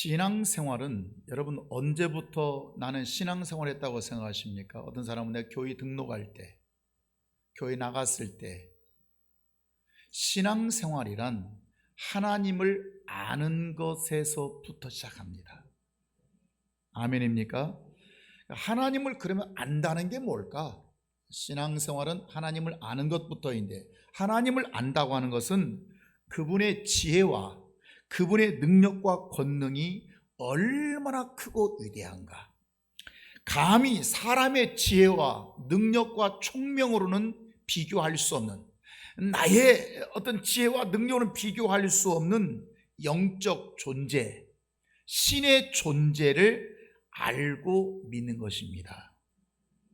신앙생활은 여러분 언제부터 나는 신앙생활 했다고 생각하십니까? 어떤 사람은 내가 교회 등록할 때, 교회 나갔을 때. 신앙생활이란 하나님을 아는 것에서부터 시작합니다. 아멘입니까? 하나님을 그러면 안다는 게 뭘까? 신앙생활은 하나님을 아는 것부터인데, 하나님을 안다고 하는 것은 그분의 지혜와 그분의 능력과 권능이 얼마나 크고 위대한가, 감히 사람의 지혜와 능력과 총명으로는 비교할 수 없는, 나의 어떤 지혜와 능력으로는 비교할 수 없는 영적 존재, 신의 존재를 알고 믿는 것입니다.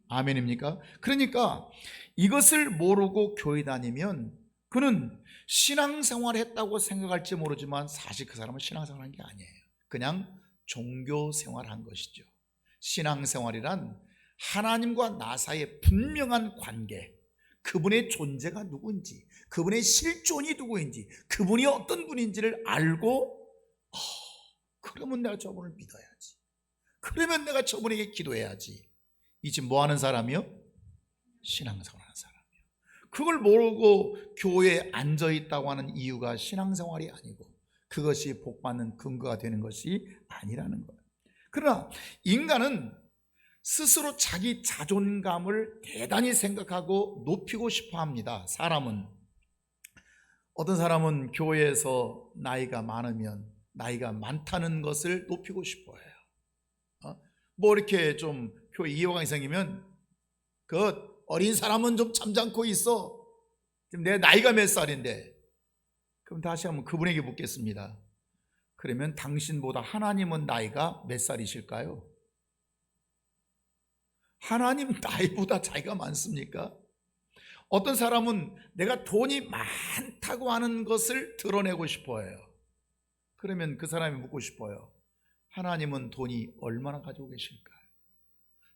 아멘입니까? 그러니까 이것을 모르고 교회 다니면 그는 신앙생활 했다고 생각할지 모르지만 사실 그 사람은 신앙생활 한 게 아니에요. 그냥 종교생활 한 것이죠. 신앙생활이란 하나님과 나 사이의 분명한 관계, 그분의 존재가 누구인지, 그분의 실존이 누구인지, 그분이 어떤 분인지를 알고 그러면 내가 저분을 믿어야지, 그러면 내가 저분에게 기도해야지. 이 지금 뭐 하는 사람이요? 신앙생활 하는 사람이요. 그걸 모르고 교회에 앉아있다고 하는 이유가 신앙생활이 아니고 그것이 복받는 근거가 되는 것이 아니라는 거예요. 그러나 인간은 스스로 자기 자존감을 대단히 생각하고 높이고 싶어 합니다. 사람은, 어떤 사람은 교회에서 나이가 많으면 나이가 많다는 것을 높이고 싶어 해요. 뭐 이렇게 좀 교회 이해관계 생기면 그 어린 사람은 좀 잠잠고 있어, 지금 내 나이가 몇 살인데. 그럼 다시 한번 그분에게 묻겠습니다. 그러면 당신보다 하나님은 나이가 몇 살이실까요? 하나님 나이보다 자기가 많습니까? 어떤 사람은 내가 돈이 많다고 하는 것을 드러내고 싶어 해요. 그러면 그 사람이 묻고 싶어요. 하나님은 돈이 얼마나 가지고 계실까요?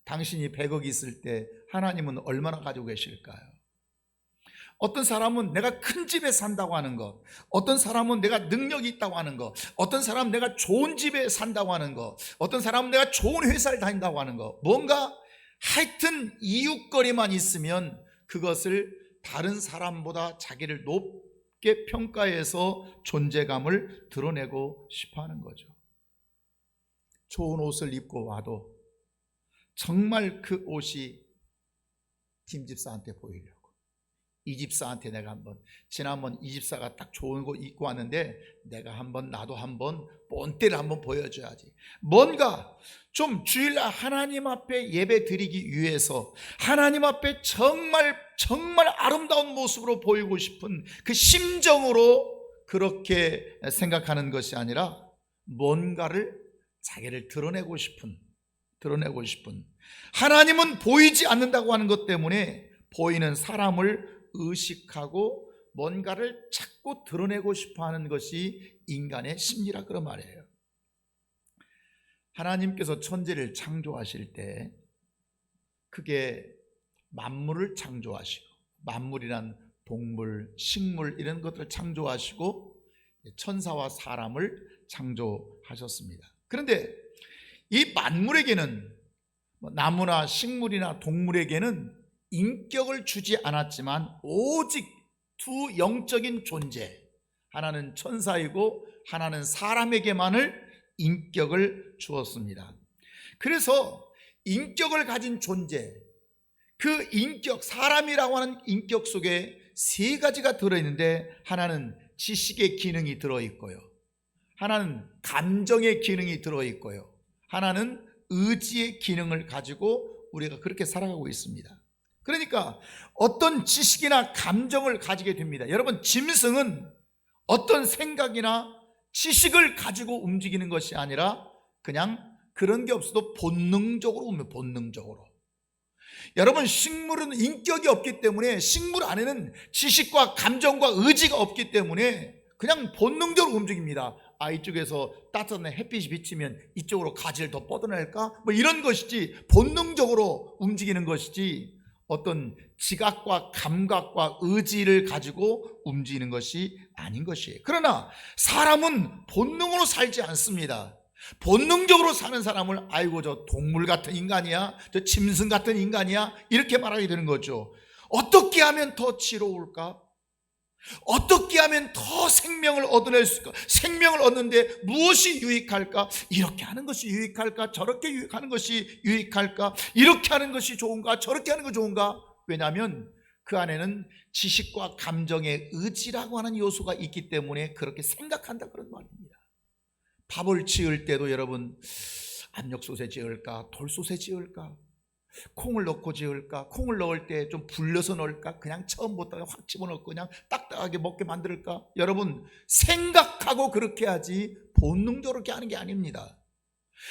당신이 100억 있을 때 하나님은 얼마나 가지고 계실까요? 어떤 사람은 내가 큰 집에 산다고 하는 것, 어떤 사람은 내가 능력이 있다고 하는 것, 어떤 사람은 내가 좋은 집에 산다고 하는 것, 어떤 사람은 내가 좋은 회사를 다닌다고 하는 것, 뭔가 하여튼 이웃거리만 있으면 그것을 다른 사람보다 자기를 높게 평가해서 존재감을 드러내고 싶어하는 거죠. 좋은 옷을 입고 와도 정말 그 옷이 김 집사한테 보이려고, 이 집사한테 내가 한번, 지난번 이 집사가 딱 좋은 거 입고 왔는데 내가 한번, 나도 한번 본때를 한번 보여줘야지. 뭔가 좀 주일날 하나님 앞에 예배 드리기 위해서 하나님 앞에 정말 아름다운 모습으로 보이고 싶은 그 심정으로 그렇게 생각하는 것이 아니라 뭔가를 자기를 드러내고 싶은, 하나님은 보이지 않는다고 하는 것 때문에 보이는 사람을 의식하고 뭔가를 자꾸 드러내고 싶어 하는 것이 인간의 심리라, 그런 말이에요. 하나님께서 천지를 창조하실 때 그게 만물을 창조하시고, 만물이란 동물, 식물 이런 것들을 창조하시고 천사와 사람을 창조하셨습니다. 그런데 이 만물에게는, 나무나 식물이나 동물에게는 인격을 주지 않았지만 오직 두 영적인 존재, 하나는 천사이고 하나는 사람에게만을 인격을 주었습니다. 그래서 인격을 가진 존재, 그 인격, 사람이라고 하는 인격 속에 세 가지가 들어있는데, 하나는 지식의 기능이 들어있고요, 하나는 감정의 기능이 들어있고요, 하나는 의지의 기능을 가지고 우리가 그렇게 살아가고 있습니다. 그러니까 어떤 지식이나 감정을 가지게 됩니다. 여러분, 짐승은 어떤 생각이나 지식을 가지고 움직이는 것이 아니라 그냥 그런 게 없어도 본능적으로 움직여요. 본능적으로. 여러분, 식물은 인격이 없기 때문에, 식물 안에는 지식과 감정과 의지가 없기 때문에 그냥 본능적으로 움직입니다. 이쪽에서 따뜻한 햇빛이 비치면 이쪽으로 가지를 더 뻗어낼까? 뭐 이런 것이지, 본능적으로 움직이는 것이지 어떤 지각과 감각과 의지를 가지고 움직이는 것이 아닌 것이에요. 그러나 사람은 본능으로 살지 않습니다. 본능적으로 사는 사람을 아이고 저 동물 같은 인간이야, 저 짐승 같은 인간이야, 이렇게 말하게 되는 거죠. 어떻게 하면 더 지로울까? 어떻게 하면 더 생명을 얻어낼 수 있을까? 생명을 얻는데 무엇이 유익할까? 이렇게 하는 것이 유익할까? 저렇게 하는 것이 유익할까? 이렇게 하는 것이 좋은가? 저렇게 하는 것이 좋은가? 왜냐하면 그 안에는 지식과 감정의 의지라고 하는 요소가 있기 때문에 그렇게 생각한다, 그런 말입니다. 밥을 지을 때도 여러분, 압력솥에 지을까? 돌솥에 지을까? 콩을 넣고 지을까? 콩을 넣을 때 좀 불려서 넣을까? 그냥 처음부터 확 집어넣고 그냥 딱딱하게 먹게 만들까? 여러분, 생각하고 그렇게 하지 본능적으로 그렇게 하는 게 아닙니다.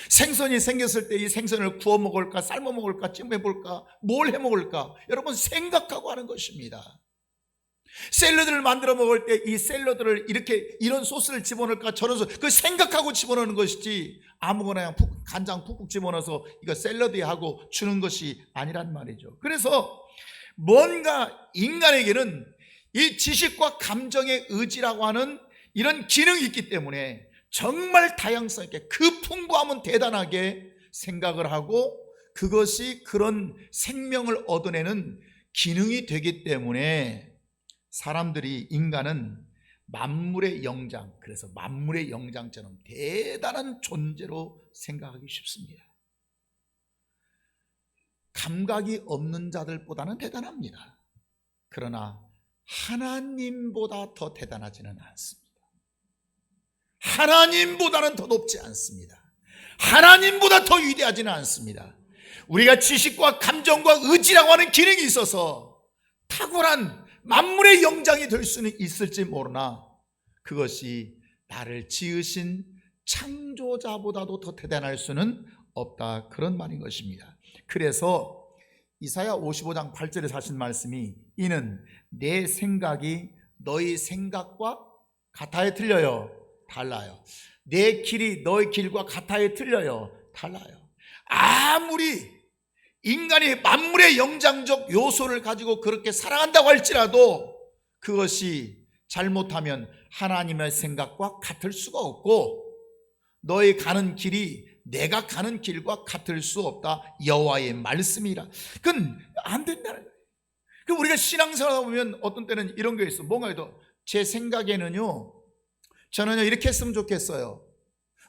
생선이 생겼을 때 이 생선을 구워 먹을까? 삶아 먹을까? 찜해 볼까? 뭘 해 먹을까? 여러분, 생각하고 하는 것입니다. 샐러드를 만들어 먹을 때 이 샐러드를 이렇게 이런 소스를 집어넣을까, 저런 소스, 그 생각하고 집어넣는 것이지 아무거나 그냥 간장 푹푹 집어넣어서 이거 샐러드에 하고 주는 것이 아니란 말이죠. 그래서 뭔가 인간에게는 이 지식과 감정의 의지라고 하는 이런 기능이 있기 때문에 정말 다양성 있게, 그 풍부함은 대단하게 생각을 하고 그것이 그런 생명을 얻어내는 기능이 되기 때문에 사람들이, 인간은 만물의 영장, 그래서 만물의 영장처럼 대단한 존재로 생각하기 쉽습니다. 감각이 없는 자들보다는 대단합니다. 그러나 하나님보다 더 대단하지는 않습니다. 하나님보다는 더 높지 않습니다. 하나님보다 더 위대하지는 않습니다. 우리가 지식과 감정과 의지라고 하는 기능이 있어서 탁월한 만물의 영장이 될 수는 있을지 모르나 그것이 나를 지으신 창조자보다도 더 대단할 수는 없다, 그런 말인 것입니다. 그래서 이사야 55장 8절에 하신 말씀이, 이는 내 생각이 너희 생각과 같아요, 틀려요? 달라요. 내 길이 너희 길과 같아요, 틀려요? 달라요. 아무리 인간이 만물의 영장적 요소를 가지고 그렇게 살아간다고 할지라도 그것이 잘못하면 하나님의 생각과 같을 수가 없고, 너희 가는 길이 내가 가는 길과 같을 수 없다, 여호와의 말씀이라. 그건 안 된다는 거예요. 그럼 우리가 신앙생활 보면 어떤 때는 이런 게 있어. 뭔가 해도 제 생각에는요, 저는요 이렇게 했으면 좋겠어요.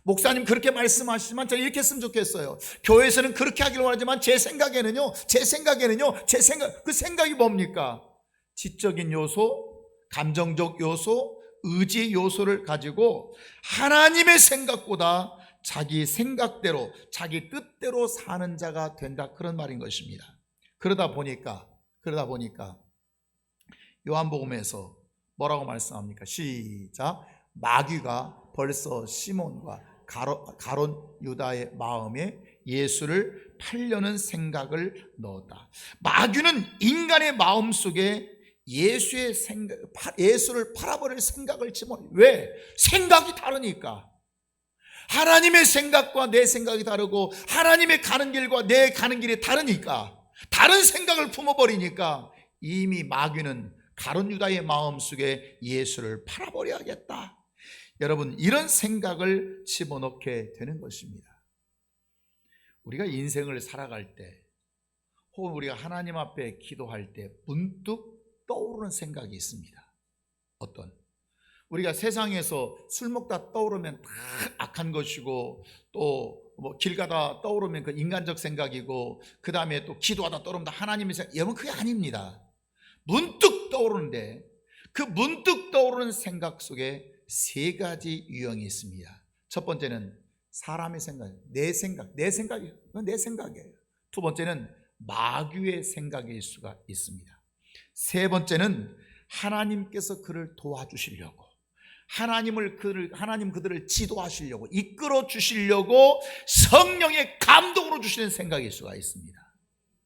목사님 그렇게 말씀하시지만 저는 이렇게 했으면 좋겠어요. 교회에서는 그렇게 하기를 원하지만 제 생각에는요, 그 생각이 뭡니까? 지적인 요소, 감정적 요소, 의지 요소를 가지고 하나님의 생각보다 자기 생각대로, 자기 뜻대로 사는 자가 된다, 그런 말인 것입니다. 그러다 보니까 요한복음에서 뭐라고 말씀합니까? 시작. 마귀가 벌써 시몬과 가론 유다의 마음에 예수를 팔려는 생각을 넣었다. 마귀는 인간의 마음 속에 예수를 팔아버릴 생각을 집어넣어요. 왜? 생각이 다르니까. 하나님의 생각과 내 생각이 다르고 하나님의 가는 길과 내 가는 길이 다르니까, 다른 생각을 품어버리니까 이미 마귀는 가론 유다의 마음속에 예수를 팔아버려야겠다, 여러분, 이런 생각을 집어넣게 되는 것입니다. 우리가 인생을 살아갈 때, 혹은 우리가 하나님 앞에 기도할 때 문득 떠오르는 생각이 있습니다. 어떤, 우리가 세상에서 술 먹다 떠오르면 다 악한 것이고, 또 뭐 길 가다 떠오르면 그 인간적 생각이고, 그 다음에 또 기도하다 떠오르면 하나님의 생각, 여러분 그게 아닙니다. 문득 떠오르는데 그 문득 떠오르는 생각 속에 세 가지 유형이 있습니다. 첫 번째는 사람의 생각, 내 생각이에요. 그건 내 생각이에요. 두 번째는 마귀의 생각일 수가 있습니다. 세 번째는 하나님께서 그를 도와주시려고, 하나님 그들을 지도하시려고, 이끌어 주시려고 성령의 감동으로 주시는 생각일 수가 있습니다.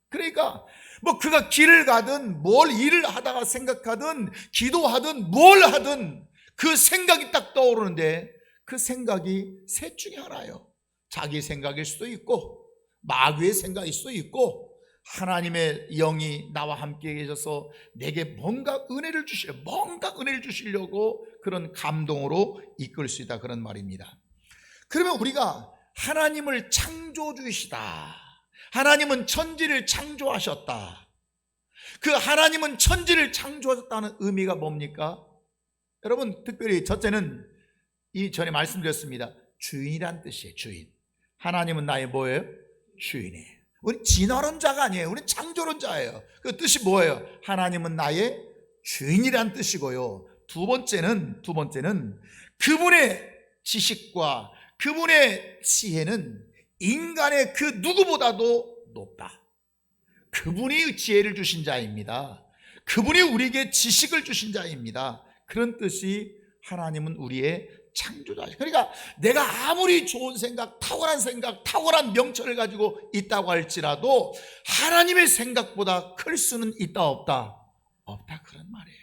그러니까 뭐 그가 길을 가든 뭘 일을 하다가 생각하든 기도하든 뭘 하든 그 생각이 딱 떠오르는데, 그 생각이 셋 중에 하나예요. 자기 생각일 수도 있고, 마귀의 생각일 수도 있고, 하나님의 영이 나와 함께 계셔서 내게 뭔가 은혜를 주시려고 그런 감동으로 이끌 수 있다, 그런 말입니다. 그러면 우리가 하나님을 창조주이시다, 하나님은 천지를 창조하셨다, 그 하나님은 천지를 창조하셨다는 의미가 뭡니까? 여러분, 특별히 첫째는 전에 말씀드렸습니다. 주인이란 뜻이에요. 주인. 하나님은 나의 뭐예요? 주인이에요. 우리 진화론자가 아니에요. 우리 창조론자예요. 그 뜻이 뭐예요? 하나님은 나의 주인이란 뜻이고요. 두 번째는 그분의 지식과 그분의 지혜는 인간의 그 누구보다도 높다. 그분이 지혜를 주신 자입니다. 그분이 우리에게 지식을 주신 자입니다. 그런 뜻이 하나님은 우리의 창조자. 그러니까 내가 아무리 좋은 생각, 탁월한 명철을 가지고 있다고 할지라도 하나님의 생각보다 클 수는 있다 없다? 없다, 그런 말이에요.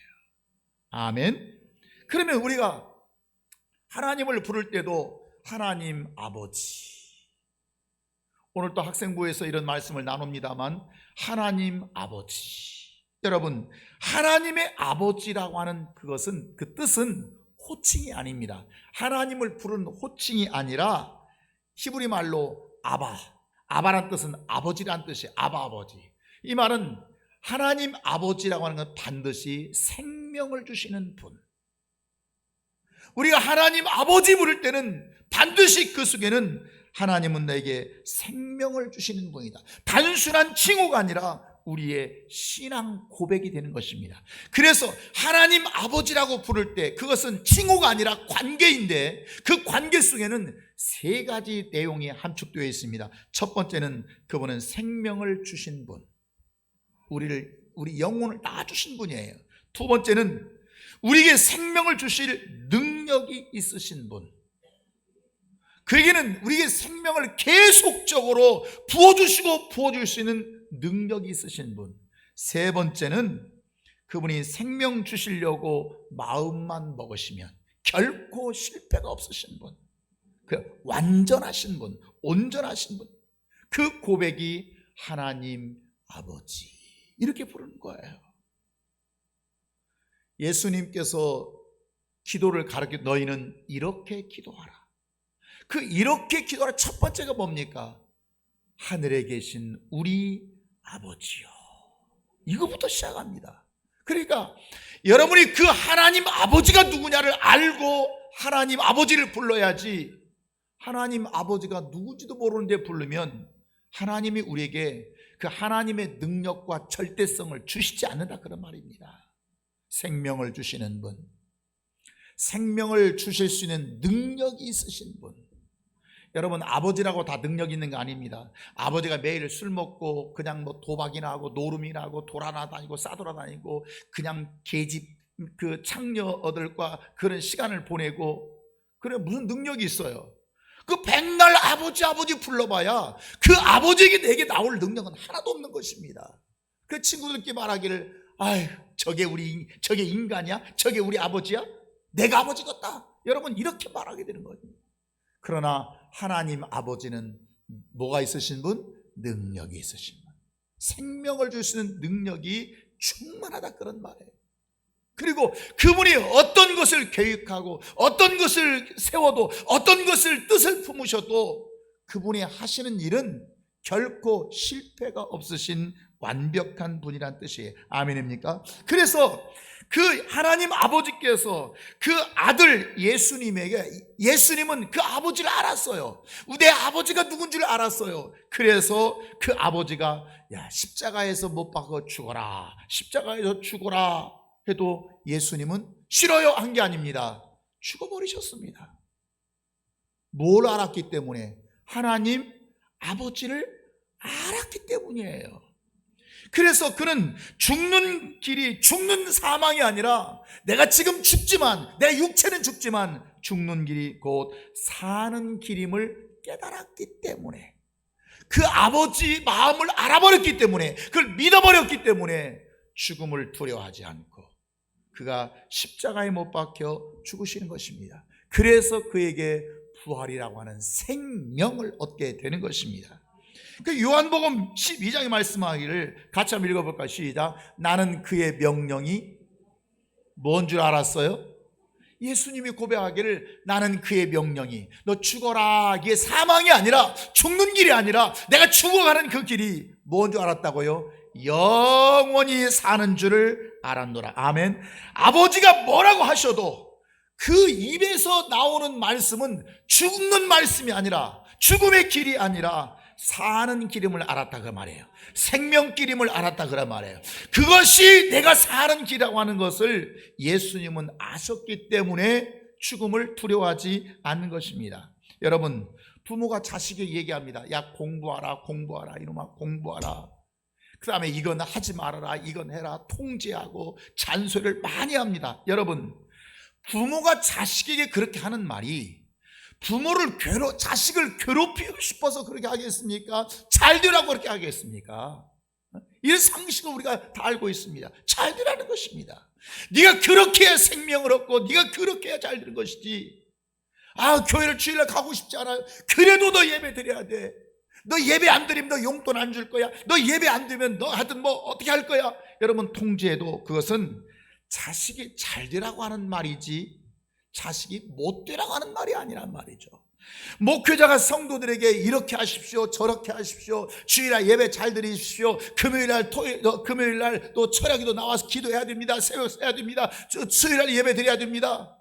아멘. 그러면 우리가 하나님을 부를 때도 하나님 아버지, 오늘 또 학생부에서 이런 말씀을 나눕니다만 하나님 아버지, 여러분, 하나님의 아버지라고 하는 그것은, 그 뜻은 호칭이 아닙니다. 하나님을 부르는 호칭이 아니라 히브리 말로 아바란 뜻은 아버지란 뜻이에요. 아버지. 이 말은 하나님 아버지라고 하는 건 반드시 생명을 주시는 분. 우리가 하나님 아버지 부를 때는 반드시 그 속에는 하나님은 내게 생명을 주시는 분이다, 단순한 칭호가 아니라 우리의 신앙 고백이 되는 것입니다. 그래서 하나님 아버지라고 부를 때 그것은 칭호가 아니라 관계인데, 그 관계 속에는 세 가지 내용이 함축되어 있습니다. 첫 번째는 그분은 생명을 주신 분, 우리 영혼을 낳아주신 분이에요. 두 번째는 우리에게 생명을 주실 능력이 있으신 분, 그에게는 우리에게 생명을 계속적으로 부어줄 수 있는 능력이 있으신 분. 세 번째는 그분이 생명 주시려고 마음만 먹으시면 결코 실패가 없으신 분, 그 완전하신 분, 온전하신 분, 그 고백이 하나님 아버지, 이렇게 부르는 거예요. 예수님께서 기도를 가르쳐 너희는 이렇게 기도하라. 그 이렇게 기도하라 첫 번째가 뭡니까? 하늘에 계신 우리 아버지요. 이거부터 시작합니다. 그러니까 여러분이 그 하나님 아버지가 누구냐를 알고 하나님 아버지를 불러야지, 하나님 아버지가 누구지도 모르는데 부르면 하나님이 우리에게 그 하나님의 능력과 절대성을 주시지 않는다, 그런 말입니다. 생명을 주시는 분, 생명을 주실 수 있는 능력이 있으신 분. 여러분, 아버지라고 다 능력 있는 거 아닙니다. 아버지가 매일 술 먹고 그냥 도박이나 하고 노름이나 하고 돌아다니고 싸돌아다니고 그냥 계집 그 창녀들과 그런 시간을 보내고, 그래 무슨 능력이 있어요? 그 백날 아버지 불러봐야 그 아버지에게 내게 나올 능력은 하나도 없는 것입니다. 그 친구들끼리 말하기를, 아유 저게 인간이야? 저게 우리 아버지야? 내가 아버지 같다. 여러분, 이렇게 말하게 되는 거예요. 그러나 하나님 아버지는 뭐가 있으신 분? 능력이 있으신 분, 생명을 주시는 능력이 충만하다, 그런 말이에요. 그리고 그분이 어떤 것을 계획하고 어떤 것을 세워도 어떤 것을 뜻을 품으셔도 그분이 하시는 일은 결코 실패가 없으신 완벽한 분이란 뜻이에요. 아멘입니까? 그래서 그 하나님 아버지께서 그 아들 예수님은 그 아버지를 알았어요. 내 아버지가 누군 줄 알았어요. 그래서 그 아버지가 십자가에서 못 박아 죽어라, 십자가에서 죽어라 해도 예수님은 싫어요 한 게 아닙니다. 죽어버리셨습니다. 뭘 알았기 때문에? 하나님 아버지를 알았기 때문이에요. 그래서 그는 죽는 길이, 죽는 사망이 아니라 내가 지금 죽지만, 내 육체는 죽지만 죽는 길이 곧 사는 길임을 깨달았기 때문에, 그 아버지 마음을 알아버렸기 때문에, 그걸 믿어버렸기 때문에 죽음을 두려워하지 않고 그가 십자가에 못 박혀 죽으시는 것입니다. 그래서 그에게 부활이라고 하는 생명을 얻게 되는 것입니다. 그 요한복음 12장에 말씀하기를 같이 한번 읽어볼까요? 시작. 나는 그의 명령이 뭔 줄 알았어요? 예수님이 고백하기를 나는 그의 명령이 너 죽어라, 이게 사망이 아니라 죽는 길이 아니라 내가 죽어가는 그 길이 뭔 줄 알았다고요? 영원히 사는 줄을 알았노라. 아멘. 아버지가 뭐라고 하셔도 그 입에서 나오는 말씀은 죽는 말씀이 아니라 죽음의 길이 아니라 사는 길임을 알았다 그 말이에요. 생명길임을 알았다 그란 말이에요. 그것이 내가 사는 길이라고 하는 것을 예수님은 아셨기 때문에 죽음을 두려워하지 않는 것입니다. 여러분, 부모가 자식에게 얘기합니다. 야, 공부하라, 공부하라, 이놈아 공부하라. 그 다음에 이건 하지 말아라, 이건 해라, 통제하고 잔소리를 많이 합니다. 여러분, 부모가 자식에게 그렇게 하는 말이 자식을 괴롭히고 싶어서 그렇게 하겠습니까? 잘 되라고 그렇게 하겠습니까? 이 상식을 우리가 다 알고 있습니다. 잘 되라는 것입니다. 네가 그렇게 해야 생명을 얻고 네가 그렇게 해야 잘 되는 것이지. 교회를 주일날 가고 싶지 않아요. 그래도 너 예배 드려야 돼. 너 예배 안 드리면 너 용돈 안 줄 거야. 너 예배 안 드리면 너 하여튼 뭐 어떻게 할 거야. 여러분, 통제해도 그것은 자식이 잘 되라고 하는 말이지 자식이 못 되라고 하는 말이 아니란 말이죠. 목회자가 성도들에게 이렇게 하십시오, 저렇게 하십시오, 주일날 예배 잘 드리십시오, 금요일날 또 철야기도 나와서 기도해야 됩니다, 새벽 해야 됩니다, 수요일날 예배 드려야 됩니다.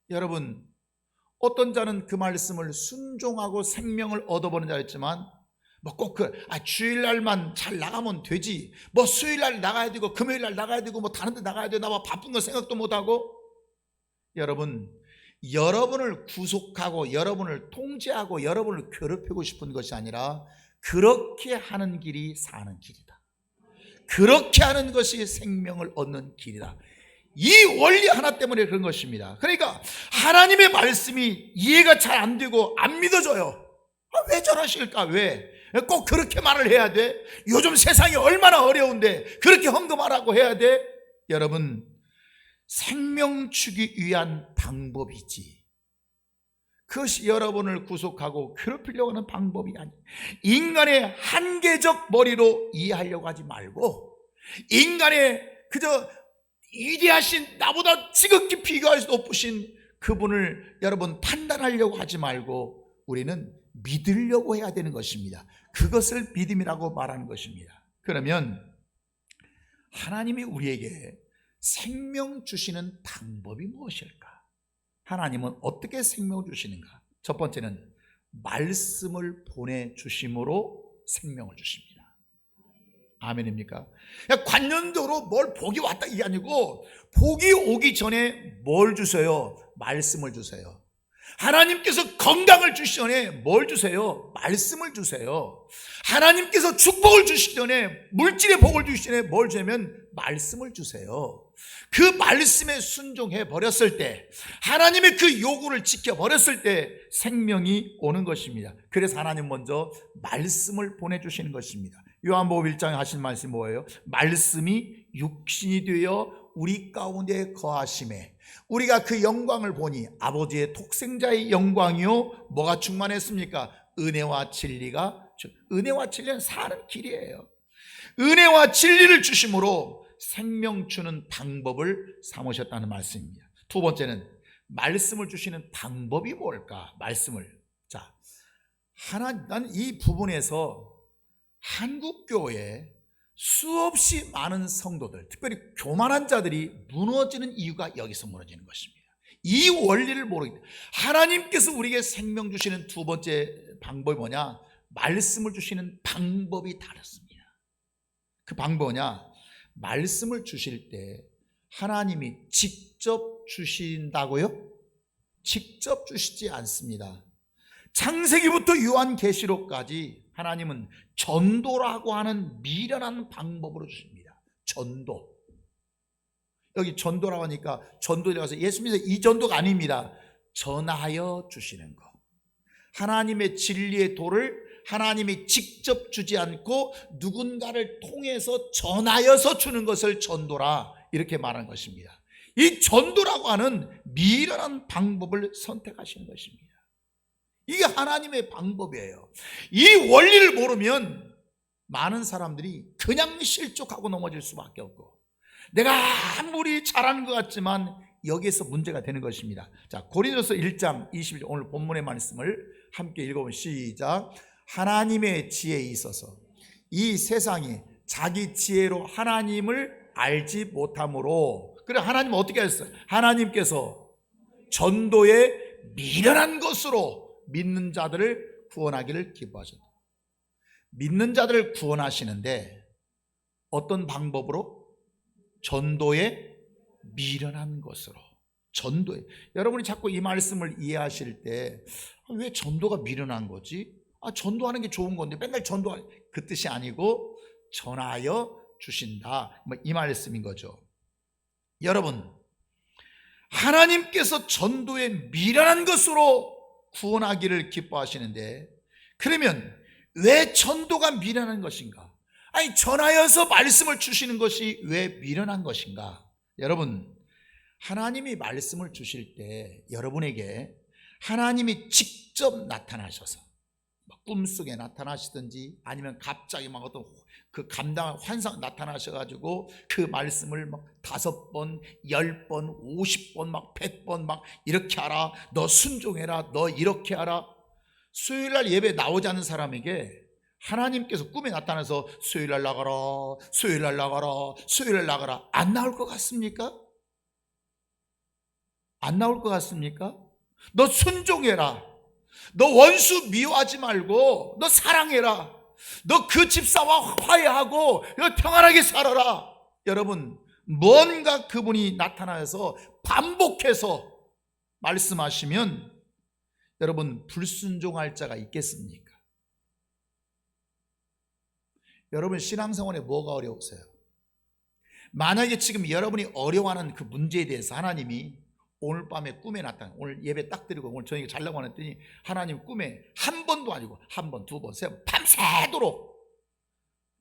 여러분, 어떤 자는 그 말씀을 순종하고 생명을 얻어보는 자가 있지만 꼭 주일날만 잘 나가면 되지, 수요일날 나가야 되고 금요일날 나가야 되고 다른 데 나가야 돼, 나 바쁜 거 생각도 못하고. 여러분, 여러분을 구속하고 여러분을 통제하고 여러분을 괴롭히고 싶은 것이 아니라 그렇게 하는 길이 사는 길이다. 그렇게 하는 것이 생명을 얻는 길이다. 이 원리 하나 때문에 그런 것입니다. 그러니까 하나님의 말씀이 이해가 잘 안 되고 안 믿어져요. 왜 저러실까? 왜? 꼭 그렇게 말을 해야 돼? 요즘 세상이 얼마나 어려운데 그렇게 헌금하라고 해야 돼? 여러분, 생명 주기 위한 방법이지 그것이 여러분을 구속하고 괴롭히려고 하는 방법이 아니에요. 인간의 한계적 머리로 이해하려고 하지 말고 인간의 그저 위대하신 나보다 지극히 비교할 수 높으신 그분을 여러분 판단하려고 하지 말고 우리는 믿으려고 해야 되는 것입니다. 그것을 믿음이라고 말하는 것입니다. 그러면 하나님이 우리에게 생명 주시는 방법이 무엇일까? 하나님은 어떻게 생명을 주시는가? 첫 번째는 말씀을 보내주심으로 생명을 주십니다. 아멘입니까? 관념적으로 뭘 복이 왔다 이게 아니고 복이 오기 전에 뭘 주세요? 말씀을 주세요. 하나님께서 건강을 주시기 전에 뭘 주세요? 말씀을 주세요. 하나님께서 축복을 주시기 전에 물질의 복을 주시기 전에 뭘 주냐면 말씀을 주세요. 그 말씀에 순종해 버렸을 때, 하나님의 그 요구를 지켜 버렸을 때 생명이 오는 것입니다. 그래서 하나님 먼저 말씀을 보내주시는 것입니다. 요한복음 1장에 하신 말씀이 뭐예요? 말씀이 육신이 되어 우리 가운데 거하심에 우리가 그 영광을 보니 아버지의 독생자의 영광이요 뭐가 충만했습니까? 은혜와 진리가. 은혜와 진리는 사는 길이에요. 은혜와 진리를 주심으로 생명 주는 방법을 삼으셨다는 말씀입니다. 두 번째는 말씀을 주시는 방법이 뭘까? 말씀을. 난 이 부분에서 한국교회에 수없이 많은 성도들, 특별히 교만한 자들이 무너지는 이유가 여기서 무너지는 것입니다. 이 원리를 모르기 때문에. 하나님께서 우리에게 생명 주시는 두 번째 방법이 뭐냐? 말씀을 주시는 방법이 다릅니다. 그 방법이 뭐냐? 말씀을 주실 때 하나님이 직접 주신다고요? 직접 주시지 않습니다. 창세기부터 요한계시록까지 하나님은 전도라고 하는 미련한 방법으로 주십니다. 전도. 여기 전도라고 하니까 전도에 가서 예수님께서 이 전도가 아닙니다. 전하여 주시는 것. 하나님의 진리의 도를 하나님이 직접 주지 않고 누군가를 통해서 전하여서 주는 것을 전도라 이렇게 말하는 것입니다. 이 전도라고 하는 미련한 방법을 선택하시는 것입니다. 이게 하나님의 방법이에요. 이 원리를 모르면 많은 사람들이 그냥 실족하고 넘어질 수밖에 없고, 내가 아무리 잘하는 것 같지만 여기에서 문제가 되는 것입니다. 자, 고린도서 1장 21절 오늘 본문의 말씀을 함께 읽어보면 시작. 하나님의 지혜에 있어서 이 세상이 자기 지혜로 하나님을 알지 못함으로, 그래 하나님은 어떻게 하셨어요? 하나님께서 전도에 미련한 것으로 믿는 자들을 구원하기를 기뻐하셨다. 믿는 자들을 구원하시는데 어떤 방법으로? 전도에 미련한 것으로. 전도에. 여러분이 자꾸 이 말씀을 이해하실 때 왜 전도가 미련한 거지? 전도하는 게 좋은 건데 맨날 전도하는, 그 뜻이 아니고 전하여 주신다, 이 말씀인 거죠. 여러분, 하나님께서 전도에 미련한 것으로 구원하기를 기뻐하시는데, 그러면 왜 전도가 미련한 것인가? 아니, 전하여서 말씀을 주시는 것이 왜 미련한 것인가? 여러분, 하나님이 말씀을 주실 때 여러분에게 하나님이 직접 나타나셔서 꿈속에 나타나시든지 아니면 갑자기 막 어떤 그 감당한 환상 나타나셔가지고 그 말씀을 막 5번, 10번, 50번, 막 100번 막 이렇게 하라, 너 순종해라, 너 이렇게 하라. 수요일날 예배 나오지 않는 사람에게 하나님께서 꿈에 나타나서 수요일날 나가라, 수요일날 나가라, 수요일날 나가라, 안 나올 것 같습니까? 안 나올 것 같습니까? 너 순종해라, 너 원수 미워하지 말고 너 사랑해라, 너 그 집사와 화해하고 평안하게 살아라. 여러분, 뭔가 그분이 나타나서 반복해서 말씀하시면 여러분 불순종할 자가 있겠습니까? 여러분 신앙생활에 뭐가 어려우세요? 만약에 지금 여러분이 어려워하는 그 문제에 대해서 하나님이 오늘 밤에 꿈에 나타나, 오늘 예배 딱 드리고 오늘 저녁에 자려고 하랬더니 하나님 꿈에 한 번도 아니고 한 번, 두 번, 세 번 밤새도록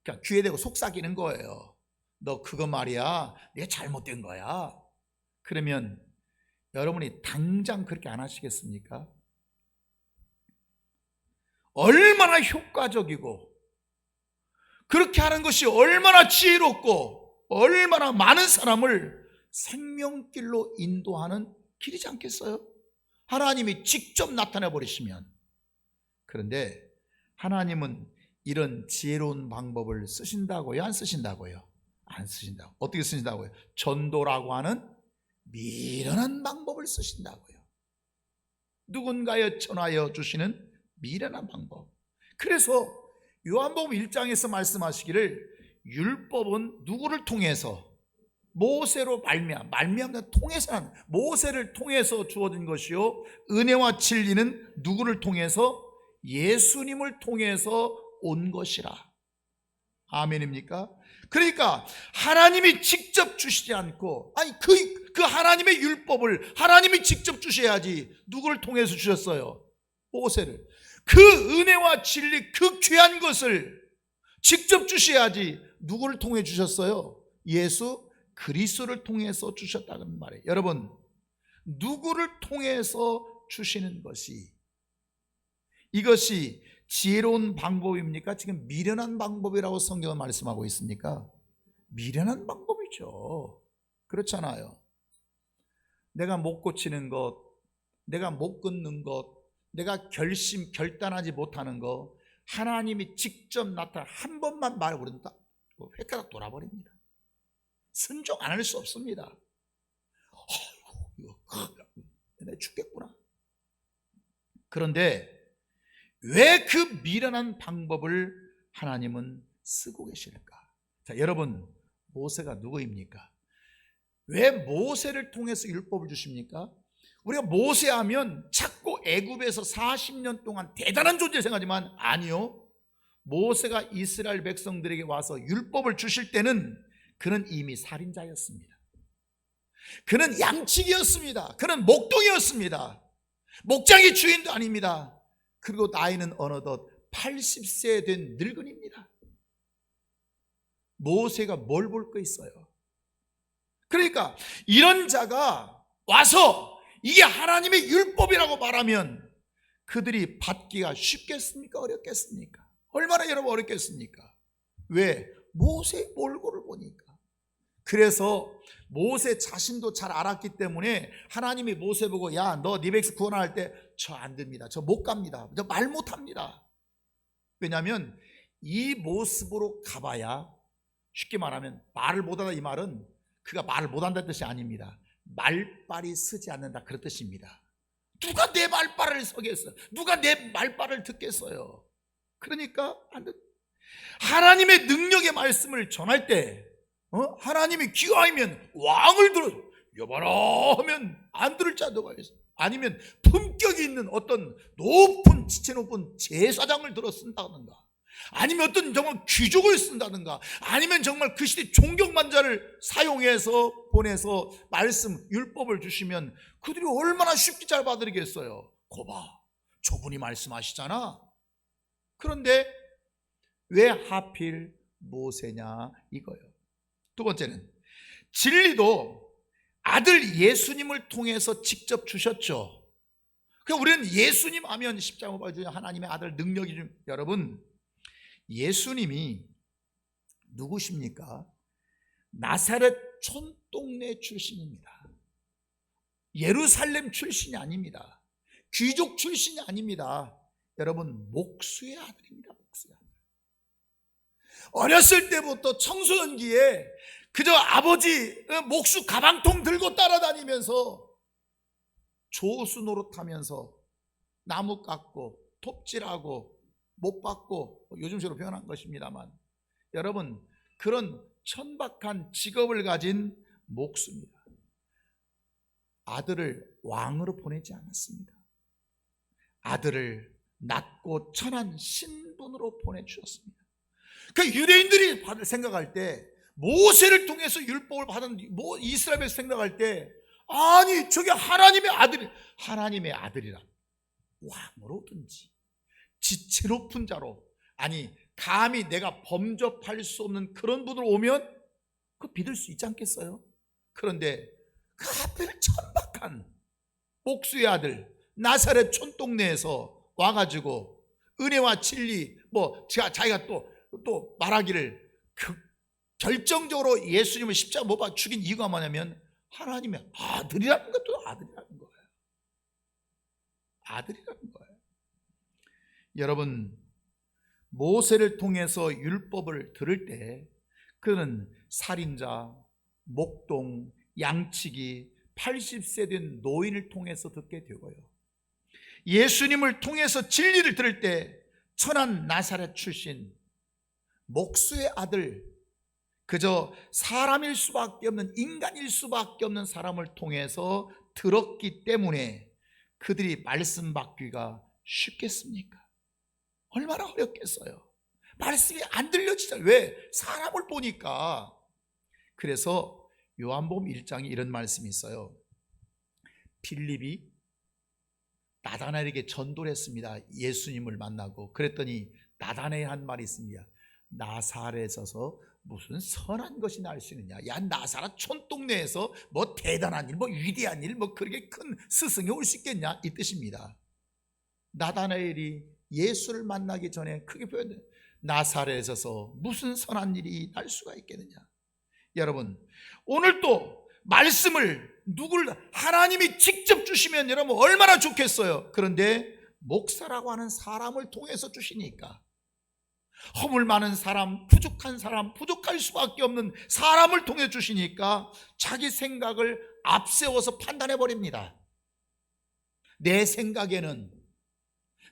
그냥 귀에 대고 속삭이는 거예요. 너 그거 말이야, 네가 잘못된 거야. 그러면 여러분이 당장 그렇게 안 하시겠습니까? 얼마나 효과적이고 그렇게 하는 것이 얼마나 지혜롭고 얼마나 많은 사람을 생명길로 인도하는 길이지 않겠어요? 하나님이 직접 나타나 버리시면. 그런데 하나님은 이런 지혜로운 방법을 쓰신다고요? 안 쓰신다고요? 안 쓰신다고. 어떻게 쓰신다고요? 전도라고 하는 미련한 방법을 쓰신다고요. 누군가에 전하여 주시는 미련한 방법. 그래서 요한복음 1장에서 말씀하시기를 율법은 누구를 통해서? 모세로 말미암는 통해서, 모세를 통해서 주어진 것이요, 은혜와 진리는 누구를 통해서? 예수님을 통해서 온 것이라. 아멘입니까? 그러니까 하나님이 직접 주시지 않고, 아니 그 하나님의 율법을 하나님이 직접 주셔야지. 누구를 통해서 주셨어요? 모세를. 그 은혜와 진리, 그 귀한 것을 직접 주셔야지. 누구를 통해 주셨어요? 예수 그리스도를 통해서 주셨다는 말이에요. 여러분, 누구를 통해서 주시는 것이, 이것이 지혜로운 방법입니까? 지금 미련한 방법이라고 성경은 말씀하고 있습니까? 미련한 방법이죠. 그렇잖아요. 내가 못 고치는 것, 내가 못 끊는 것, 내가 결단하지 못하는 것, 하나님이 직접 나타나 한 번만 말해버린다, 획가닥 돌아버립니다. 순종 안 할 수 없습니다. 내가 죽겠구나. 그런데 왜 그 미련한 방법을 하나님은 쓰고 계실까? 자, 여러분, 모세가 누구입니까? 왜 모세를 통해서 율법을 주십니까? 우리가 모세하면 자꾸 애굽에서 40년 동안 대단한 존재 생각하지만 아니요. 모세가 이스라엘 백성들에게 와서 율법을 주실 때는 그는 이미 살인자였습니다. 그는 양치기였습니다. 그는 목동이었습니다. 목장의 주인도 아닙니다. 그리고 나이는 어느덧 80세 된 늙은입니다. 모세가 뭘 볼 거 있어요? 그러니까 이런 자가 와서 이게 하나님의 율법이라고 말하면 그들이 받기가 쉽겠습니까? 어렵겠습니까? 얼마나 여러분 어렵겠습니까? 왜? 모세의 몰골을 보니까. 그래서 모세 자신도 잘 알았기 때문에 하나님이 모세 보고 야, 너 네 백성 구원할 때 저 안 됩니다. 저 못 갑니다. 저 말 못합니다. 왜냐하면 이 모습으로 가봐야 쉽게 말하면 말을 못하다, 이 말은 그가 말을 못한다는 뜻이 아닙니다. 말빨이 서지 않는다 그런 뜻입니다. 누가 내 말빨을 서겠어요? 누가 내 말빨을 듣겠어요? 그러니까 하나님의 능력의 말씀을 전할 때 하나님이 기왕이면 왕을 들어 여봐라 하면 안 들을 자도 있어요. 아니면 품격이 있는 어떤 높은 지체 높은 제사장을 들어 쓴다든가, 아니면 어떤 정말 귀족을 쓴다든가, 아니면 정말 그 시대 존경만자를 사용해서 보내서 말씀 율법을 주시면 그들이 얼마나 쉽게 잘 받으리겠어요. 거봐, 저분이 말씀하시잖아. 그런데 왜 하필 모세냐 이거예요. 두 번째는 진리도 아들 예수님을 통해서 직접 주셨죠. 그러니까 우리는 예수님 하면 십자가 봐주는 하나님의 아들 능력이 좀, 여러분 예수님이 누구십니까? 나사렛 촌동네 출신입니다. 예루살렘 출신이 아닙니다. 귀족 출신이 아닙니다. 여러분 목수의 아들입니다. 목수의 아들. 어렸을 때부터 청소년기에 그저 아버지 목수 가방통 들고 따라다니면서 조수 노릇하면서 나무 깎고 톱질하고 못 받고, 요즘식으로 표현한 것입니다만, 여러분 그런 천박한 직업을 가진 목수입니다. 아들을 왕으로 보내지 않았습니다. 아들을 낮고 천한 신분으로 보내주셨습니다. 그 유대인들이 생각할 때, 모세를 통해서 율법을 받은 이스라엘에서 생각할 때, 아니 저게 하나님의 아들이라 왕으로든지 지체 높은 자로, 아니 감히 내가 범접할 수 없는 그런 분으로 오면 그거 믿을 수 있지 않겠어요? 그런데 그 하필 천박한 목수의 아들 나사렛 촌동네에서 와가지고 은혜와 진리 자기가 또 말하기를 결정적으로 예수님을 십자가 못 박아 죽인 이유가 뭐냐면 하나님의 아들이라는 것도 아들이라는 거예요. 아들이라는 거예요. 여러분 모세를 통해서 율법을 들을 때 그는 살인자, 목동, 양치기, 80세 된 노인을 통해서 듣게 되고요, 예수님을 통해서 진리를 들을 때 천한 나사렛 출신 목수의 아들, 그저 사람일 수밖에 없는, 인간일 수밖에 없는 사람을 통해서 들었기 때문에 그들이 말씀 받기가 쉽겠습니까? 얼마나 어렵겠어요. 말씀이 안 들려지잖아요. 왜? 사람을 보니까. 그래서 요한복음 1장에 이런 말씀이 있어요. 빌립이 나다나엘에게 전도를 했습니다. 예수님을 만나고. 그랬더니 나다나엘 한 말이 있습니다. 나사렛에서 무슨 선한 것이 날 수 있느냐? 야, 나사렛 촌동네에서 뭐 대단한 일, 뭐 위대한 일, 뭐 그렇게 큰 스승이 올 수 있겠냐? 이 뜻입니다. 나다나엘이 예수를 만나기 전에 크게 표현해요. 나사렛에서 무슨 선한 일이 날 수가 있겠느냐? 여러분 오늘 또 말씀을 하나님이 직접 주시면 여러분 얼마나 좋겠어요. 그런데 목사라고 하는 사람을 통해서 주시니까, 허물 많은 사람, 부족한 사람, 부족할 수밖에 없는 사람을 통해 주시니까 자기 생각을 앞세워서 판단해 버립니다. 내 생각에는,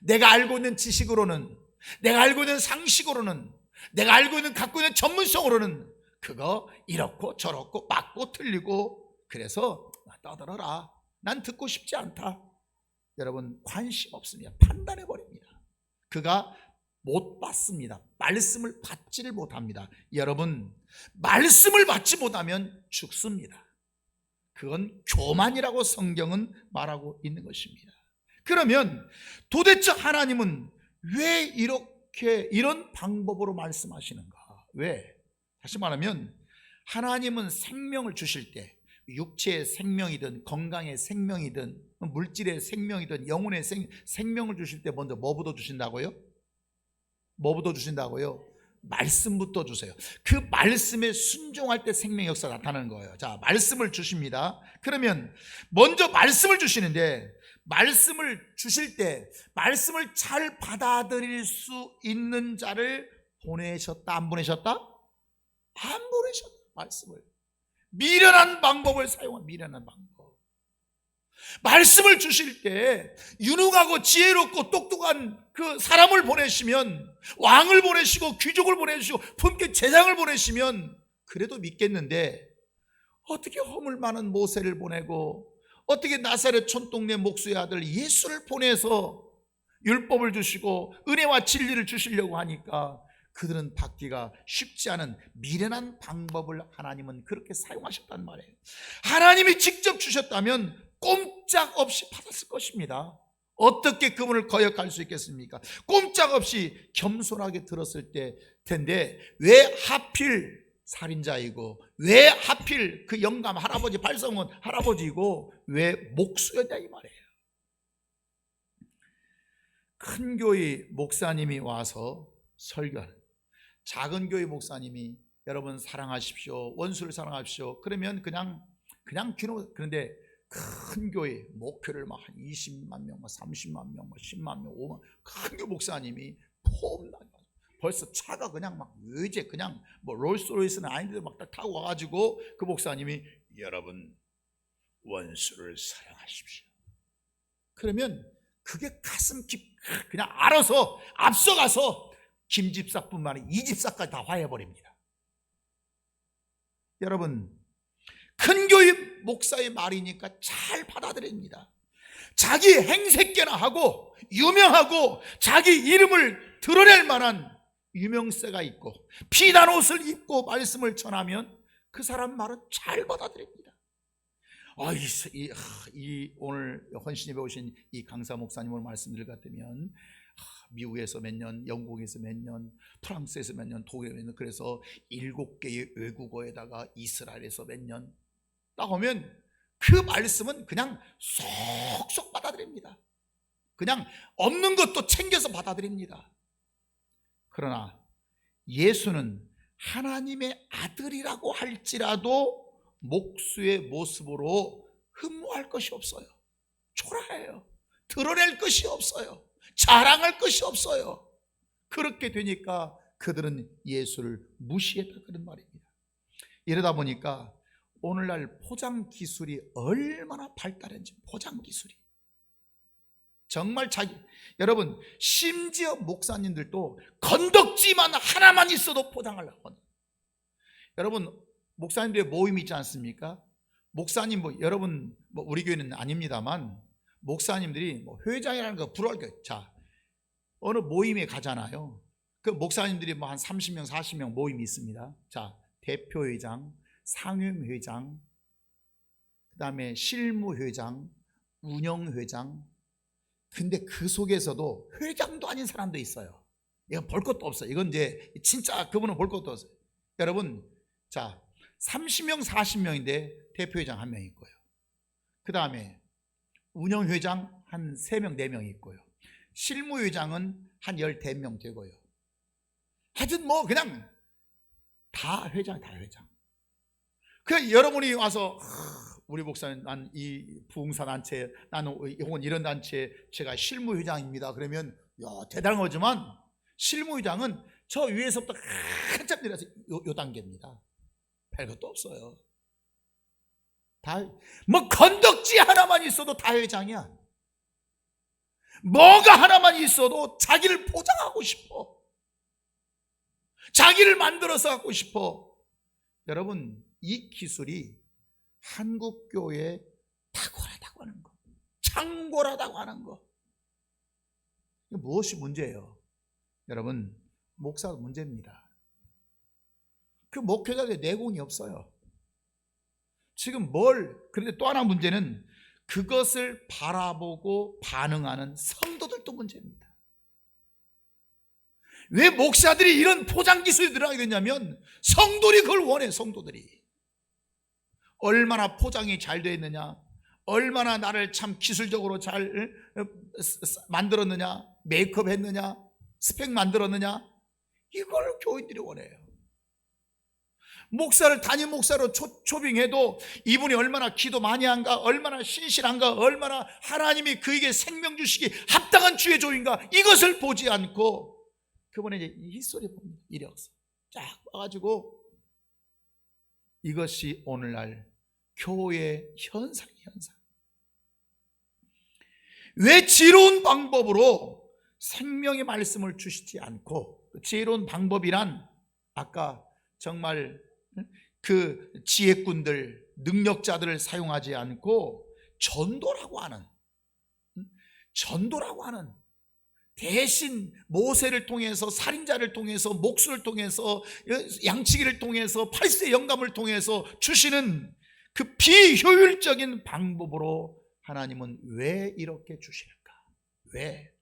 내가 알고 있는 지식으로는, 내가 알고 있는 상식으로는, 내가 알고 있는 갖고 있는 전문성으로는 그거 이렇고 저렇고 맞고 틀리고, 그래서 떠들어라, 난 듣고 싶지 않다. 여러분 관심 없습니다. 판단해 버립니다. 그가 못 받습니다. 말씀을 받지를 못합니다. 여러분 말씀을 받지 못하면 죽습니다. 그건 교만이라고 성경은 말하고 있는 것입니다. 그러면 도대체 하나님은 왜 이런 방법으로 말씀하시는가? 왜? 다시 말하면 하나님은 생명을 주실 때, 육체의 생명이든 건강의 생명이든 물질의 생명이든 영혼의 생명을 주실 때 먼저 뭐부터 주신다고요? 뭐부터 주신다고요? 말씀부터 주세요. 그 말씀에 순종할 때 생명 역사 나타나는 거예요. 자, 말씀을 주십니다. 그러면 먼저 말씀을 주시는데, 말씀을 주실 때 말씀을 잘 받아들일 수 있는 자를 보내셨다, 안 보내셨다? 안 보내셨다. 말씀을 미련한 방법을 사용한 미련한 방법. 말씀을 주실 때 유능하고 지혜롭고 똑똑한 그 사람을 보내시면, 왕을 보내시고 귀족을 보내시고 품격 제장을 보내시면 그래도 믿겠는데, 어떻게 허물 많은 모세를 보내고 어떻게 나사렛 촌동네 목수의 아들 예수를 보내서 율법을 주시고 은혜와 진리를 주시려고 하니까 그들은 받기가 쉽지 않은 미련한 방법을 하나님은 그렇게 사용하셨단 말이에요. 하나님이 직접 주셨다면 꼼짝없이 받았을 것입니다. 어떻게 그분을 거역할 수 있겠습니까? 꼼짝없이 겸손하게 들었을 텐데, 왜 하필 살인자이고, 왜 하필 그 영감 할아버지 발성은 할아버지이고, 왜 목수였냐 이 말이에요. 큰 교회 목사님이 와서 설교하는, 작은 교회 목사님이 여러분 사랑하십시오, 원수를 사랑하십시오, 그러면 그냥 귀로. 그런데 큰 교회 목표를 막 한 20만 명, 30만 명, 10만 명, 5만, 큰 교회 목사님이 폼나게 벌써 차가 그냥 막 의제, 그냥 뭐 롤스로이스는 아닌데 막 타고 와가지고 그 목사님이 여러분 원수를 사랑하십시오. 그러면 그게 가슴 깊, 그냥 알아서 앞서가서 김 집사뿐만 아니라 이 집사까지 다 화해버립니다. 여러분, 큰 교회 목사의 말이니까 잘 받아들입니다. 자기 행색계나 하고 유명하고 자기 이름을 드러낼 만한 유명세가 있고 피난 옷을 입고 말씀을 전하면 그 사람 말은 잘 받아들입니다. 오늘 헌신에 배우신 이 강사 목사님 오늘 말씀드릴 것 같으면, 미국에서 몇 년, 영국에서 몇 년, 프랑스에서 몇 년, 독일에서 몇 년, 그래서 7개의 외국어에다가 이스라엘에서 몇 년 딱 오면 그 말씀은 그냥 쏙쏙 받아들입니다. 그냥 없는 것도 챙겨서 받아들입니다. 그러나 예수는 하나님의 아들이라고 할지라도 목수의 모습으로 흠모할 것이 없어요. 초라해요. 드러낼 것이 없어요. 자랑할 것이 없어요. 그렇게 되니까 그들은 예수를 무시했다, 그런 말입니다. 이러다 보니까 오늘날 포장 기술이 얼마나 발달했는지, 포장 기술이 정말 여러분, 심지어 목사님들도 건덕지만 하나만 있어도 포장하려고 합니다. 여러분, 목사님들의 모임이 있지 않습니까? 목사님 여러분 우리 교회는 아닙니다만 목사님들이 회장이라는 거 부러울 거예요. 자, 어느 모임에 가잖아요. 그 목사님들이 한 30명 40명 모임이 있습니다. 자, 대표회장, 상임회장, 그 다음에 실무회장, 운영회장. 근데 그 속에서도 회장도 아닌 사람도 있어요. 이건 볼 것도 없어요. 이건 이제 진짜 그분은 볼 것도 없어요. 여러분, 자, 30명 40명인데 대표회장 1명 있고요. 그 다음에 운영회장 한 3명 4명 있고요. 실무회장은 한 15명 되고요. 하여튼 그냥 다 회장, 다 회장. 그 여러분이 와서 우리 목사님, 난 이 부흥사 단체, 나는 혹은 이런 단체 제가 실무회장입니다. 그러면 대단한 거지만 실무회장은 저 위에서부터 한참 내려서 요 단계입니다. 별것도 없어요. 다 건덕지 하나만 있어도 다 회장이야. 뭐가 하나만 있어도 자기를 포장하고 싶어. 자기를 만들어서 갖고 싶어. 여러분, 이 기술이 한국교회에 탁월하다고 하는 거, 창궐하다고 하는 거, 무엇이 문제예요? 여러분, 목사가 문제입니다. 그 목회자들의 내공이 없어요. 지금 그런데 또 하나 문제는 그것을 바라보고 반응하는 성도들도 문제입니다. 왜 목사들이 이런 포장 기술이 늘어나게 됐냐면 성도들이 그걸 원해. 성도들이 얼마나 포장이 잘 되어 있느냐, 얼마나 나를 참 기술적으로 잘 만들었느냐, 메이크업 했느냐, 스펙 만들었느냐, 이걸 교인들이 원해요. 목사를 담임 목사로 초빙해도 이분이 얼마나 기도 많이 한가, 얼마나 신실한가, 얼마나 하나님이 그에게 생명 주시기 합당한 주의 종인가, 이것을 보지 않고 그분의 이제 histori 봅니다. 이력서 쫙 봐가지고 이것이 오늘날 교회의 현상이에요. 현상. 왜 지혜로운 방법으로 생명의 말씀을 주시지 않고, 지혜로운 방법이란 아까 정말 그 지혜꾼들, 능력자들을 사용하지 않고 전도라고 하는 대신 모세를 통해서, 살인자를 통해서, 목수를 통해서, 양치기를 통해서, 팔수의 영감을 통해서 주시는 그 비효율적인 방법으로 하나님은 왜 이렇게 주실까? 왜?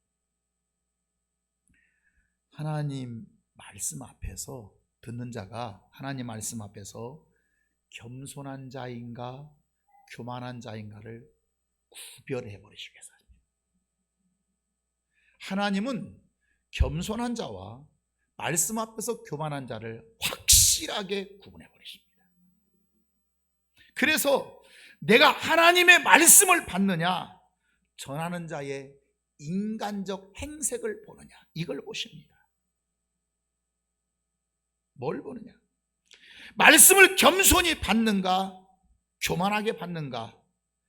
하나님 말씀 앞에서 듣는 자가 하나님 말씀 앞에서 겸손한 자인가 교만한 자인가를 구별해 버리시기 위해서. 하나님은 겸손한 자와 말씀 앞에서 교만한 자를 확실하게 구분해 버리십니다. 그래서 내가 하나님의 말씀을 받느냐, 전하는 자의 인간적 행색을 보느냐, 이걸 보십니다. 뭘 보느냐? 말씀을 겸손히 받는가, 교만하게 받는가?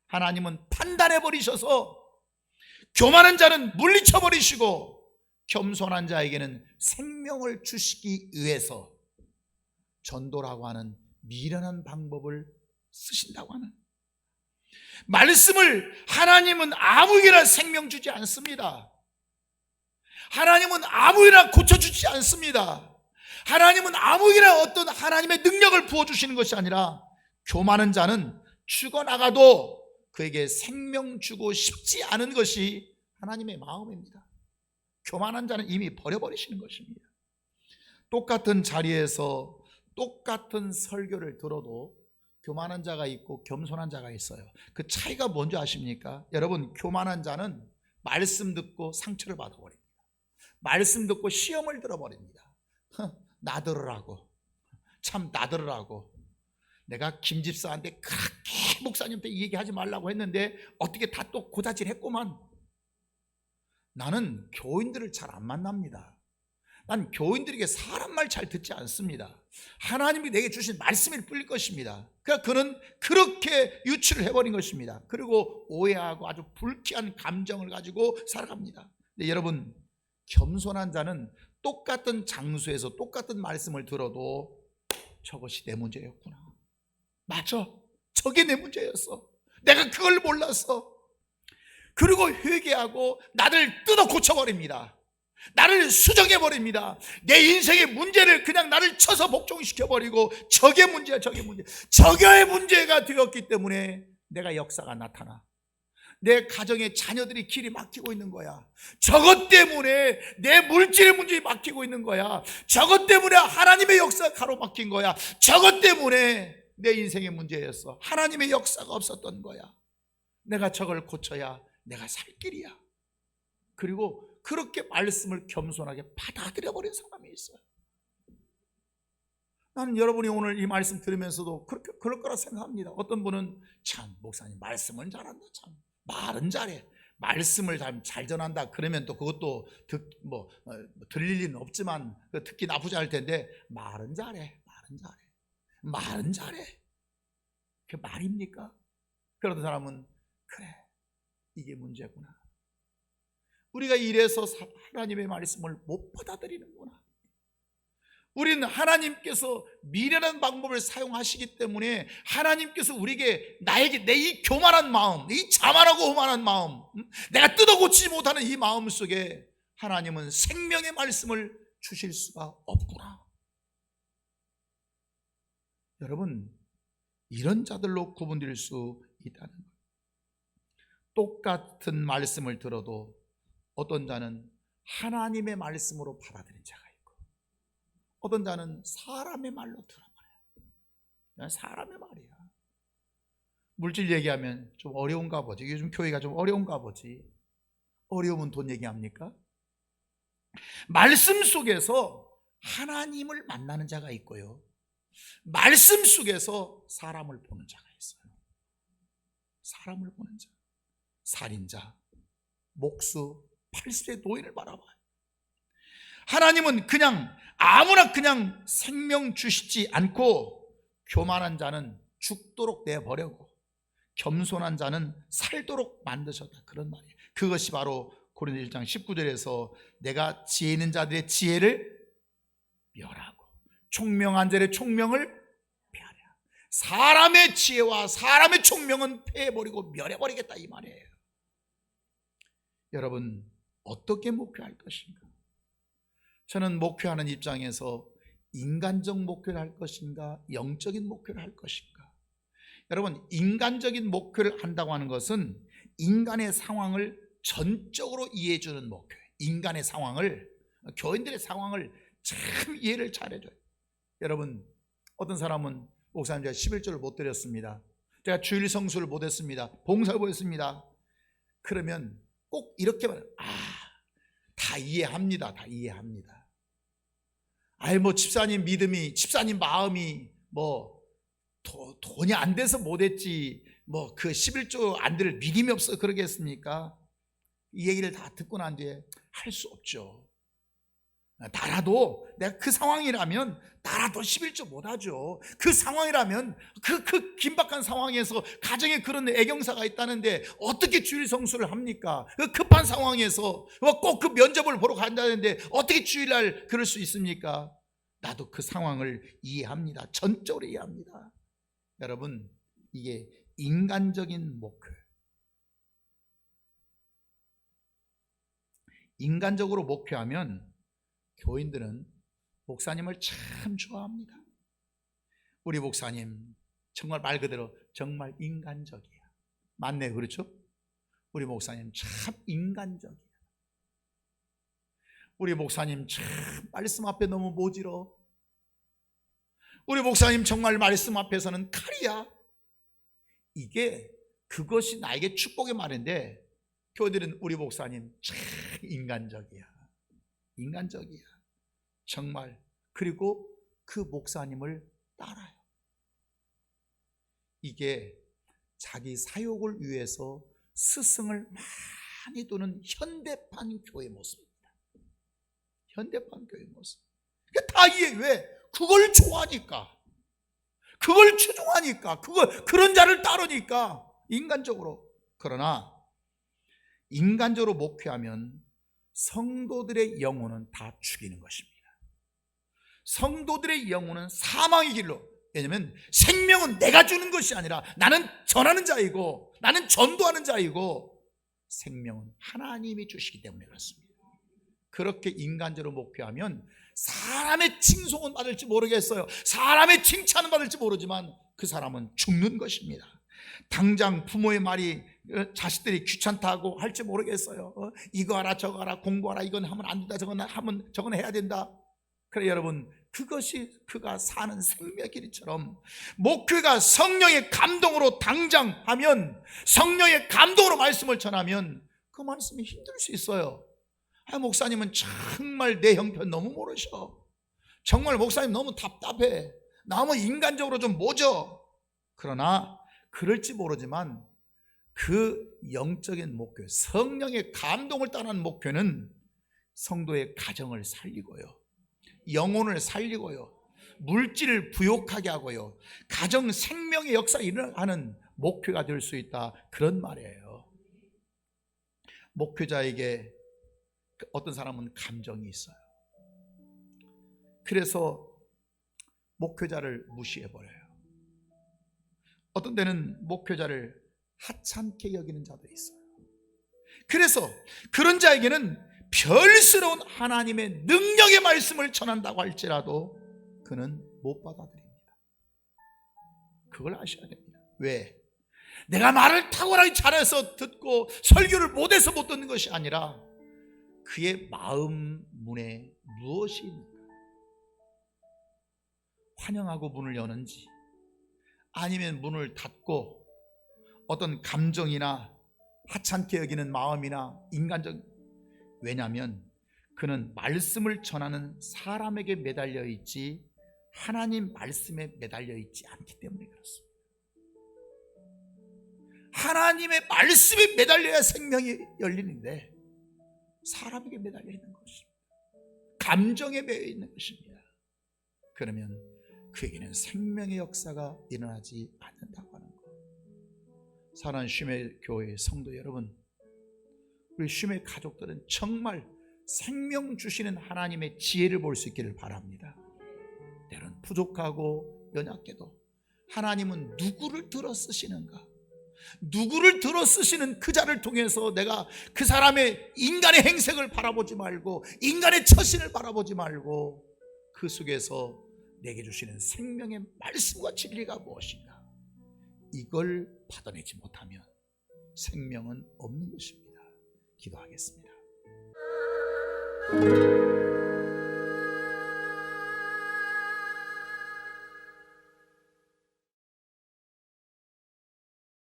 하나님은 판단해 버리셔서 교만한 자는 물리쳐 버리시고 겸손한 자에게는 생명을 주시기 위해서 전도라고 하는 미련한 방법을 쓰신다고 하는, 말씀을 하나님은 아무에게나 생명 주지 않습니다. 하나님은 아무에게나 고쳐주지 않습니다. 하나님은 아무에게나 어떤 하나님의 능력을 부어주시는 것이 아니라 교만한 자는 죽어나가도 그에게 생명 주고 싶지 않은 것이 하나님의 마음입니다. 교만한 자는 이미 버려버리시는 것입니다. 똑같은 자리에서 똑같은 설교를 들어도 교만한 자가 있고 겸손한 자가 있어요. 그 차이가 뭔지 아십니까? 여러분, 교만한 자는 말씀 듣고 상처를 받아버립니다. 말씀 듣고 시험을 들어버립니다. 나들으라고, 참 나들으라고. 내가 김 집사한테 그렇게 목사님한테 이 얘기하지 말라고 했는데 어떻게 다 또 고자질 했구만. 나는 교인들을 잘 안 만납니다. 난 교인들에게 사람 말 잘 듣지 않습니다. 하나님이 내게 주신 말씀이 풀릴 것입니다. 그러니까 그는 그렇게 유출을 해버린 것입니다. 그리고 오해하고 아주 불쾌한 감정을 가지고 살아갑니다. 근데 여러분, 겸손한 자는 똑같은 장소에서 똑같은 말씀을 들어도 저것이 내 문제였구나, 맞아, 저게 내 문제였어, 내가 그걸 몰랐어. 그리고 회개하고 나를 뜯어 고쳐버립니다. 나를 수정해버립니다. 내 인생의 문제를 그냥 나를 쳐서 복종시켜버리고 저게 문제야, 저게 문제, 저게 문제가 되었기 때문에 내가 역사가 나타나. 내 가정의 자녀들이 길이 막히고 있는 거야. 저것 때문에 내 물질의 문제에 막히고 있는 거야. 저것 때문에 하나님의 역사가 가로막힌 거야. 저것 때문에 내 인생의 문제였어. 하나님의 역사가 없었던 거야. 내가 저걸 고쳐야 내가 살 길이야. 그리고 그렇게 말씀을 겸손하게 받아들여버린 사람이 있어요. 나는 여러분이 오늘 이 말씀 들으면서도 그럴 거라 생각합니다. 어떤 분은 참 목사님 말씀은 잘한다, 참 말은 잘해, 말씀을 잘 전한다. 그러면 또 그것도 들릴 리는 없지만 듣기 나쁘지 않을 텐데 말은 잘해, 말은 잘해. 그게 말입니까? 그러던 사람은 그래, 이게 문제구나. 우리가 이래서 하나님의 말씀을 못 받아들이는구나. 우리는 하나님께서 미련한 방법을 사용하시기 때문에 하나님께서 우리에게, 나에게 내 이 교만한 마음, 이 자만하고 오만한 마음, 내가 뜯어 고치지 못하는 이 마음 속에 하나님은 생명의 말씀을 주실 수가 없구나. 여러분, 이런 자들로 구분될 수 있다는 거예요. 똑같은 말씀을 들어도 어떤 자는 하나님의 말씀으로 받아들인 자가 있고, 어떤 자는 사람의 말로 들어버려요. 그냥 사람의 말이야. 물질 얘기하면 좀 어려운가 보지. 요즘 교회가 좀 어려운가 보지. 어려우면 돈 얘기합니까? 말씀 속에서 하나님을 만나는 자가 있고요, 말씀 속에서 사람을 보는 자가 있어요. 사람을 보는 자, 살인자, 목수, 80세 노인을 바라봐요. 하나님은 그냥 아무나 그냥 생명 주시지 않고 교만한 자는 죽도록 내버려고 겸손한 자는 살도록 만드셨다, 그런 말이에요. 그것이 바로 고린도 1장 19절에서 내가 지혜 있는 자들의 지혜를 멸하고 총명한 자들의 총명을 멸하라. 사람의 지혜와 사람의 총명은 패해버리고 멸해버리겠다, 이 말이에요. 여러분, 어떻게 목표할 것인가? 저는 목표하는 입장에서 인간적 목표를 할 것인가, 영적인 목표를 할 것인가? 여러분, 인간적인 목표를 한다고 하는 것은 인간의 상황을 전적으로 이해해 주는 목표예요. 인간의 상황을, 교인들의 상황을 참 이해를 잘해줘요. 여러분, 어떤 사람은 목사님 제가 11조를 못 드렸습니다, 제가 주일 성수를 못했습니다, 봉사를 못했습니다. 그러면 꼭 이렇게 말해요. 다 이해합니다. 다 이해합니다. 뭐 집사님 믿음이, 집사님 마음이 돈이 안 돼서 못했지 그 11조 안 될 믿음이 없어 그러겠습니까? 이 얘기를 다 듣고 난 뒤에 할 수 없죠. 나라도 내가 그 상황이라면 나라도 11조 못하죠. 그 상황이라면 그 긴박한 상황에서 가정에 그런 애경사가 있다는데 어떻게 주일 성수를 합니까? 그 급한 상황에서 꼭 그 면접을 보러 간다는데 어떻게 주일날 그럴 수 있습니까? 나도 그 상황을 이해합니다. 전적으로 이해합니다. 여러분, 이게 인간적인 목표. 인간적으로 목표하면 교인들은 목사님을 참 좋아합니다. 우리 목사님 정말 말 그대로 정말 인간적이야. 맞네, 그렇죠? 우리 목사님 참 인간적이야. 우리 목사님 참 말씀 앞에 너무 모질어. 우리 목사님 정말 말씀 앞에서는 칼이야. 그것이 나에게 축복의 말인데, 교회들은 우리 목사님 참 인간적이야. 인간적이야. 정말. 그리고 그 목사님을 따라요. 이게 자기 사욕을 위해서 스승을 많이 두는 현대판 교회 모습입니다. 현대판 교회 모습. 다 이해. 왜? 그걸 좋아하니까, 그걸 추종하니까, 그런 자를 따르니까, 인간적으로. 그러나 인간적으로 목표하면 성도들의 영혼은 다 죽이는 것입니다. 성도들의 영혼은 사망의 길로. 왜냐하면 생명은 내가 주는 것이 아니라 나는 전하는 자이고 나는 전도하는 자이고, 생명은 하나님이 주시기 때문에 그렇습니다. 그렇게 인간적으로 목표하면 사람의 칭송은 받을지 모르겠어요, 사람의 칭찬은 받을지 모르지만 그 사람은 죽는 것입니다. 당장 부모의 말이 자식들이 귀찮다고 할지 모르겠어요. 이거 하라 저거 하라, 공부하라, 이건 하면 안 된다, 저건 해야 된다. 그래 여러분, 그것이 그가 사는 생명의 길이처럼 목표가 성령의 감동으로 당장 하면, 성령의 감동으로 말씀을 전하면 그 말씀이 힘들 수 있어요. 목사님은 정말 내 형편 너무 모르셔, 정말 목사님 너무 답답해, 너무 인간적으로 좀 모져. 그러나 그럴지 모르지만 그 영적인 목표, 성령의 감동을 따르는 목표는 성도의 가정을 살리고요, 영혼을 살리고요, 물질을 부욕하게 하고요, 가정 생명의 역사가 일어나는 목표가 될 수 있다, 그런 말이에요. 목표자에게 어떤 사람은 감정이 있어요. 그래서 목표자를 무시해버려요. 어떤 때는 목표자를 하찮게 여기는 자도 있어요. 그래서 그런 자에게는 별스러운 하나님의 능력의 말씀을 전한다고 할지라도 그는 못 받아들입니다. 그걸 아셔야 됩니다. 왜? 내가 말을 탁월하게 잘해서 듣고 설교를 못해서 못 듣는 것이 아니라 그의 마음 문에 무엇이 있는가? 환영하고 문을 여는지, 아니면 문을 닫고 어떤 감정이나 하찮게 여기는 마음이나 인간적. 왜냐하면 그는 말씀을 전하는 사람에게 매달려 있지 하나님 말씀에 매달려 있지 않기 때문에 그렇습니다. 하나님의 말씀에 매달려야 생명이 열리는데 사람에게 매달려 있는 것입니다. 감정에 매여 있는 것입니다. 그러면 그에게는 생명의 역사가 일어나지 않는다고 하는 것. 사랑하는 쉼의 교회 성도 여러분, 우리 쉼의 가족들은 정말 생명 주시는 하나님의 지혜를 볼 수 있기를 바랍니다. 때론 부족하고 연약해도 하나님은 누구를 들어 쓰시는가? 누구를 들어 쓰시는 그 자를 통해서 내가 그 사람의 인간의 행색을 바라보지 말고 인간의 처신을 바라보지 말고 그 속에서 내게 주시는 생명의 말씀과 진리가 무엇인가, 이걸 받아내지 못하면 생명은 없는 것입니다. 기도하겠습니다.